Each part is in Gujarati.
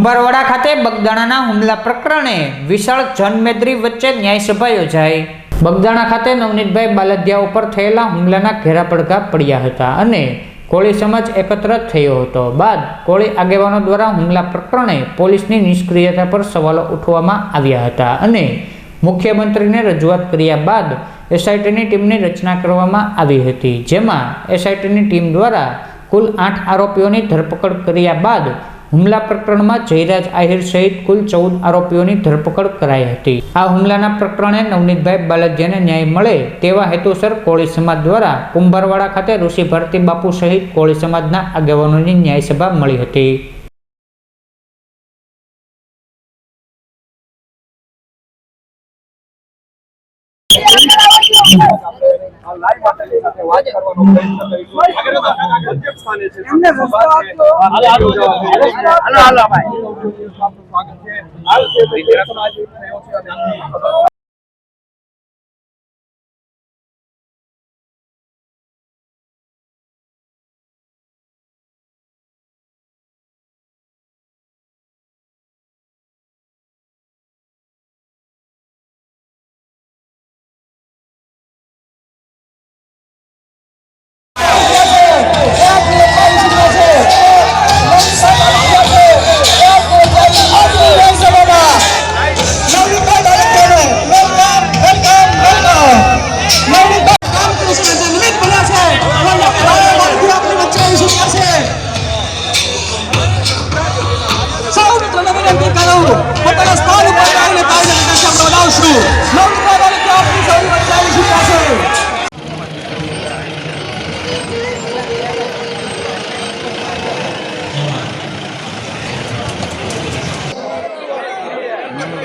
કુંભારવાડા ખાતે બગદાણાના હુમલા પ્રકરણે વિશાળ જનમેદની વચ્ચે ન્યાયસભા યોજાઈ। બગદાણા ખાતે નવનીતભાઈ બાલદિયા ઉપર થયેલા હુમલાના ઘેરા પડઘા પડ્યા હતા અને કોળી સમાજ એકત્ર થયો હતો। બાદ કોળી આગેવાનો દ્વારા હુમલા પ્રકરણે પોલીસની નિષ્ક્રિયતા પર સવાલો ઉઠવામાં આવ્યા હતા અને મુખ્યમંત્રીને રજૂઆત કર્યા બાદ એસઆઈટીની ટીમની રચના કરવામાં આવી હતી, જેમાં એસઆઈટીની ટીમ દ્વારા કુલ 8 આરોપીઓની ધરપકડ કર્યા બાદ હુમલા પ્રકરણમાં જયરાજ આહિર સહિત કુલ 14 આરોપીઓની ધરપકડ કરાઈ હતી। આ હુમલાના પ્રકરણે નવનીતભાઈ બાલદિયાને ન્યાય મળે તેવા હેતુસર કોળી સમાજ દ્વારા કુંભારવાડા ખાતે ઋષિ ભારતી બાપુ સહિત કોળી સમાજના આગેવાનોની ન્યાયસભા મળી હતી।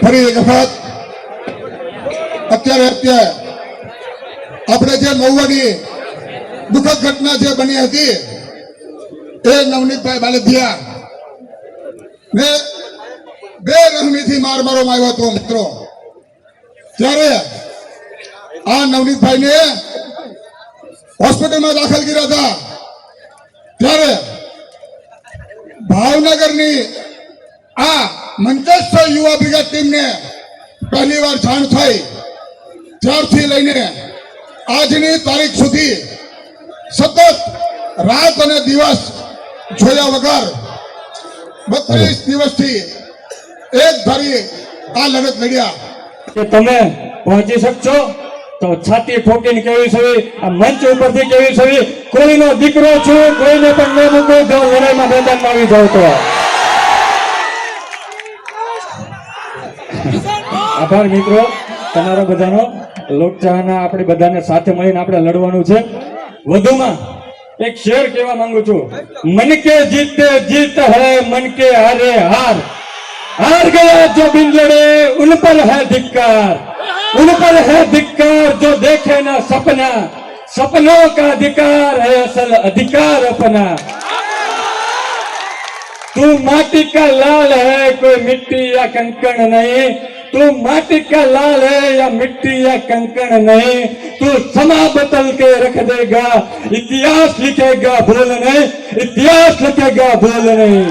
ફરી એક વખત અત્યારે આપણે જે મહુવાની દુઃખદ ઘટના જે બની હતી એ નવનીતભાઈ બાલદિયા ને બેરહમીથી માર મારવામાં આવ્યો હતો મિત્રો। ત્યારે આ નવનીતભાઈને હોસ્પિટલમાં દાખલ કર્યા હતા। ત્યારે ભાવનગરની આ મંચસ્થ યુવા બ્રિગેડ ટીમને પહેલી વાર જાણ થઈ, ત્યારથી લઈને આજની તારીખ સુધી સતત રાત અને દિવસ જોયા વગર 32 દિવસથી એક ધારી આ લડત લડ્યા। કે તમે પહોંચી શકશો તો છાતી ઠોકીને કેવી છે, આ મંચ ઉપરથી કેવી છે, કોઈનો દીકરો છું, કોઈને પણ ન મૂકો, જો લડાઈમાં મેદાનમાં આવી જાવ તો। આભાર મિત્રો તમારો બધાનો લોકચાહના। આપણે બધાને સાથે મળીને આપણે લડવાનું છે। વધુમાં એક શેર કહેવા માંગુ છું, મન કે જીતે જીત હૈ, મન કે હારે હાર, हार गया जो बिन लड़े उन पर है धिक्कार, उन पर है धिक्कार जो देखे ना सपना, सपनों का अधिकार है असल अधिकार अपना। तू माटी का लाल है कोई मिट्टी या कंकड़ नहीं, तू माटी का लाल है या मिट्टी या कंकड़ नहीं, तू समा बदल के रख देगा, इतिहास लिखेगा भूल नहीं, इतिहास लिखेगा भूल नहीं।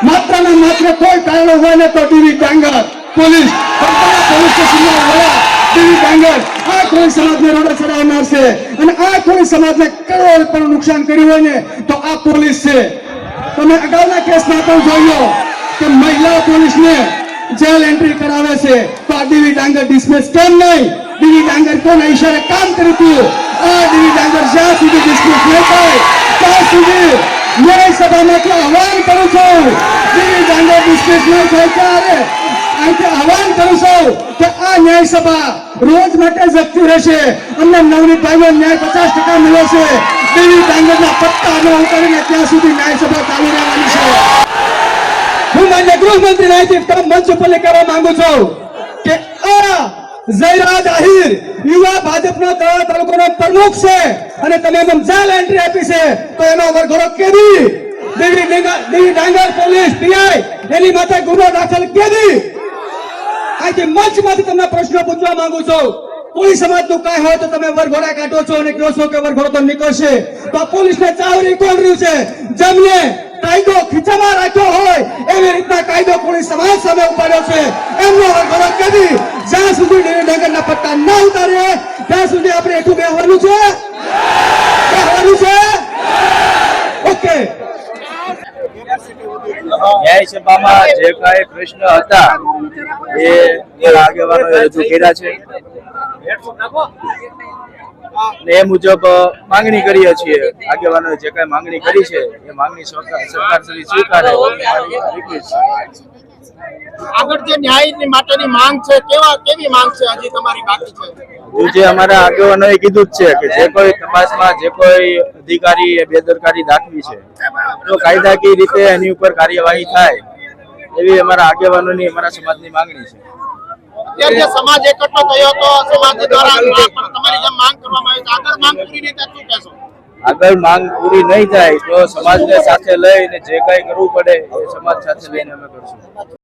मात्र ने मात्र कोई कारण हुआ ने तो टीवी डांगर पुलिस पुलिस स्टेशन में टीवी डांगर आ कोई समाज ने रोड चढ़ावनार से અને આ કોઈ સમાજને કરોડ રૂપિયાનું નુકસાન કર્યું હોય ને તો આ પોલીસ છે। તમે અગાઉના કેસમાં પણ જોયો કે મહિલા પોલીસને જેલ એન્ટ્રી કરાવે છે તો આ ડીવી ડાંગર ડિસમિસ કેમ નહીં? ડીવી ડાંગર કોના ઈશારે કામ કર્યું હતું? આ ડીવી ડાંગર જ્યાં સુધી ડિસમિસ નહીં થાય ત્યાં સુધી ન્યાયસભામાંથી આહવાન કરું છું, ડીવી ડાંગર ડિસમિસ નહીં થાય ત્યારે અહીંથી આહવાન કરું છું કે આ ન્યાયસભા રોજ માટે જગતી રહેશે। અમને નવનીતભાઈનો ન્યાય 50% મળ્યો છે। ડીવી ડાંગરના પત્તા ન ઉતારીને ત્યાં સુધી ન્યાયસભા ચાલુ રહેવાની છે। હું માન્ય ગૃહમંત્રીને અહીંથી મંચ ઉપર કહેવા માંગુ છું કે આ જયરાજ આહિર યુવા ભાજપનો તાલુકાનો પ્રમુખ છે અને તમે એમ જેલ એન્ટ્રી આપી છે તો એનો વરઘોડો કેવી? ડીવી ડાંગર પોલીસ પીઆઈ એની માથે ગુનો દાખલ કેવી? આજે મંચમાંથી તમને પ્રશ્નો પૂછવા માંગુ છું। કોઈ સમાજનું કાંઈ હોય તો તમે વરઘોડા કાઢો છો અને કહો છો કે વરઘોડો તો નીકળશે, તો પોલીસને ચાવરી કોણ રહ્યું છે? જેમને કાયદો હાથ સામે ઉપાડ્યો છે એમનો વરઘોડો કરી જ્યાં સુધી દેવી ડાંગરના પટ્ટા ના ઉતારે ત્યાં સુધી આપણે એટલું બેહવાનું છે ઓકે ન્યાય સભામાં જે કાંઈ પ્રશ્ન હતા એ આગેવાનોએ રજૂ કર્યા છે ને એ મુજબ માંગણી કરીએ છીએ આગેવાનોએ જે કાંઈ માંગણી કરી છે એ માંગણી સરકાર સુધી સ્વીકારે આગળ જે ન્યાય માટેની માંગ છે કેવી માંગ છે હજી તમારી બાકી છે હજુ જે અમારા આગેવાનોએ કીધું જ છે કે જે કોઈ તપાસમાં જે કોઈ અધિકારી એ બેદરકારી દાખવી છે તો કાયદાકીય રીતે એની ઉપર કાર્યવાહી થાય એવી અમારા આગેવાનોની અમારા સમાજની માંગણી છે. અત્યારે જે સમાજ એકઠો થયો હતો સમાજ દ્વારા તમારી જે માંગ કરવામાં આવી છે આગળ માંગ પૂરી નહીં થાય શું કહેશો? આગળ માંગ પૂરી નહીં થાય તો સમાજને સાથે લઈને જે કાંઈ કરવું પડે એ સમાજ સાથે લઈને અમે કરશું.